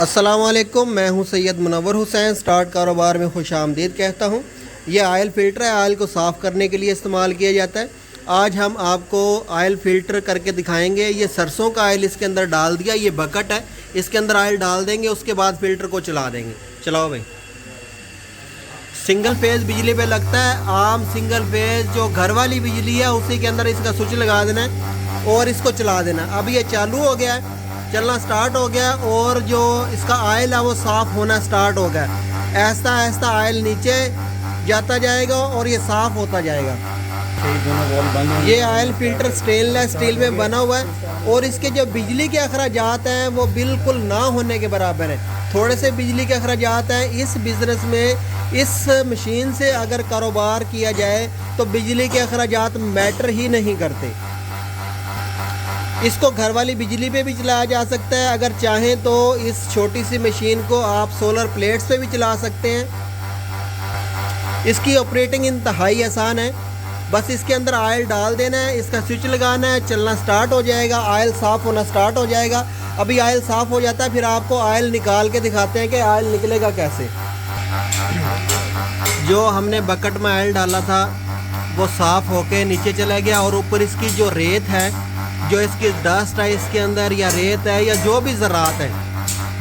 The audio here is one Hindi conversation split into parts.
अस्सलामुअलैकुम, मैं हूं सैयद मुनव्वर हुसैन। स्टार्ट कारोबार में खुश आमदीद कहता हूं। ये आयल फ़िल्टर है, आयल को साफ़ करने के लिए इस्तेमाल किया जाता है। आज हम आपको आयल फ़िल्टर करके दिखाएंगे। ये सरसों का आयल इसके अंदर डाल दिया, ये बकेट है, इसके अंदर आयल डाल देंगे, उसके बाद फ़िल्टर को चला देंगे। चलाओ भाई। सिंगल फेज़ बिजली पे लगता है। आम सिंगल फेज़ जो घर वाली बिजली है उसी के अंदर इसका स्विच लगा देना है और इसको चला देना। अब ये चालू हो गया है, चलना स्टार्ट हो गया और जो इसका आयल है वो साफ़ होना स्टार्ट हो गया। ऐसा ऐसा आयल नीचे जाता जाएगा और ये साफ़ होता जाएगा। ये आयल फ़िल्टर स्टेनलेस स्टील में बना हुआ है और इसके जो बिजली के अखराजात हैं वो बिल्कुल ना होने के बराबर है। थोड़े से बिजली के अखराजात हैं। इस बिज़नेस में, इस मशीन से अगर कारोबार किया जाए तो बिजली के अखराजात मैटर ही नहीं करते। इसको घर वाली बिजली पे भी चलाया जा सकता है। अगर चाहें तो इस छोटी सी मशीन को आप सोलर प्लेट्स पे भी चला सकते हैं। इसकी ऑपरेटिंग इंतहाई आसान है। बस इसके अंदर आयल डाल देना है, इसका स्विच लगाना है, चलना स्टार्ट हो जाएगा, आयल साफ़ होना स्टार्ट हो जाएगा। अभी आयल साफ़ हो जाता है, फिर आपको आयल निकाल के दिखाते हैं कि आयल निकलेगा कैसे। जो हमने बकेट में आयल डाला था वो साफ़ होके नीचे चला गया और ऊपर इसकी जो रेत है, जो इसकी डस्ट है इसके अंदर, या रेत है या जो भी ज़रात है,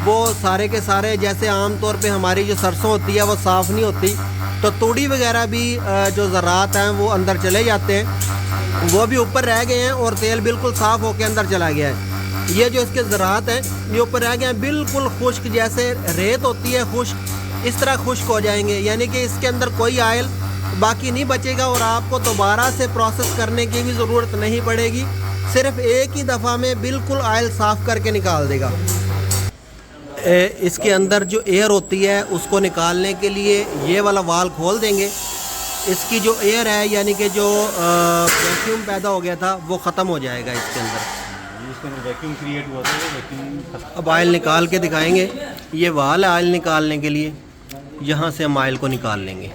वो सारे के सारे, जैसे आम तौर पे हमारी जो सरसों होती है वो साफ़ नहीं होती, तो तूड़ी वगैरह भी जो ज़रात हैं वो अंदर चले जाते हैं, वो भी ऊपर रह गए हैं और तेल बिल्कुल साफ़ होकर अंदर चला गया है। ये जो इसके ज़रात हैं ये ऊपर रह गए हैं, बिल्कुल खुश्क, जैसे रेत होती है खुश्क, इस तरह खुश्क हो जाएंगे। यानी कि इसके अंदर कोई आयल बाकी नहीं बचेगा और आपको दोबारा से प्रोसेस करने की भी ज़रूरत नहीं पड़ेगी। सिर्फ एक ही दफ़ा में बिल्कुल आयल साफ़ करके निकाल देगा। इसके अंदर जो एयर होती है उसको निकालने के लिए ये वाला वाल खोल देंगे। इसकी जो एयर है, यानी कि जो वैक्यूम पैदा हो गया था, वो ख़त्म हो जाएगा इसके अंदर। वैक्यूम क्रिएट हुआ था, वैक्यूम। अब आयल निकाल के दिखाएंगे। ये वाल है आयल निकालने के लिए, यहाँ से हम आयल को निकाल लेंगे।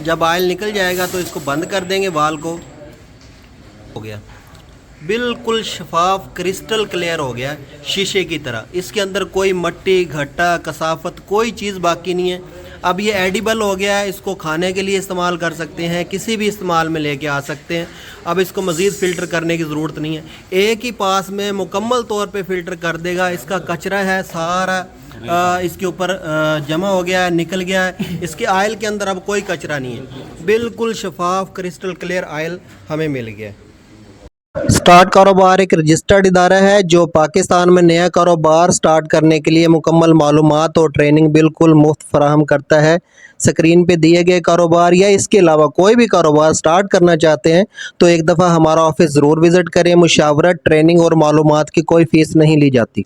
जब आयल निकल जाएगा तो इसको बंद कर देंगे, वाल को। हो गया, बिल्कुल शफाफ क्रिस्टल क्लियर हो गया, शीशे की तरह। इसके अंदर कोई मट्टी, घट्टा, कसाफत, कोई चीज़ बाकी नहीं है। अब ये एडिबल हो गया है, इसको खाने के लिए इस्तेमाल कर सकते हैं, किसी भी इस्तेमाल में लेके आ सकते हैं। अब इसको मज़ीद फ़िल्टर करने की ज़रूरत नहीं है, एक ही पास में मुकम्मल तौर पे फ़िल्टर कर देगा। इसका कचरा है सारा इसके ऊपर जमा हो गया है, निकल गया है। इसके आयल के अंदर अब कोई कचरा नहीं है, बिल्कुल शफाफ क्रिस्टल क्लियर आयल हमें मिल गया। स्टार्ट कारोबार एक रजिस्टर्ड इदारा है जो पाकिस्तान में नया कारोबार स्टार्ट करने के लिए मुकम्मल मालूमात और ट्रेनिंग बिल्कुल मुफ्त फराहम करता है। स्क्रीन पे दिए गए कारोबार या इसके अलावा कोई भी कारोबार स्टार्ट करना चाहते हैं तो एक दफ़ा हमारा ऑफिस ज़रूर विज़िट करें। मुशावरत, ट्रेनिंग और मालूमात की कोई फ़ीस नहीं ली जाती।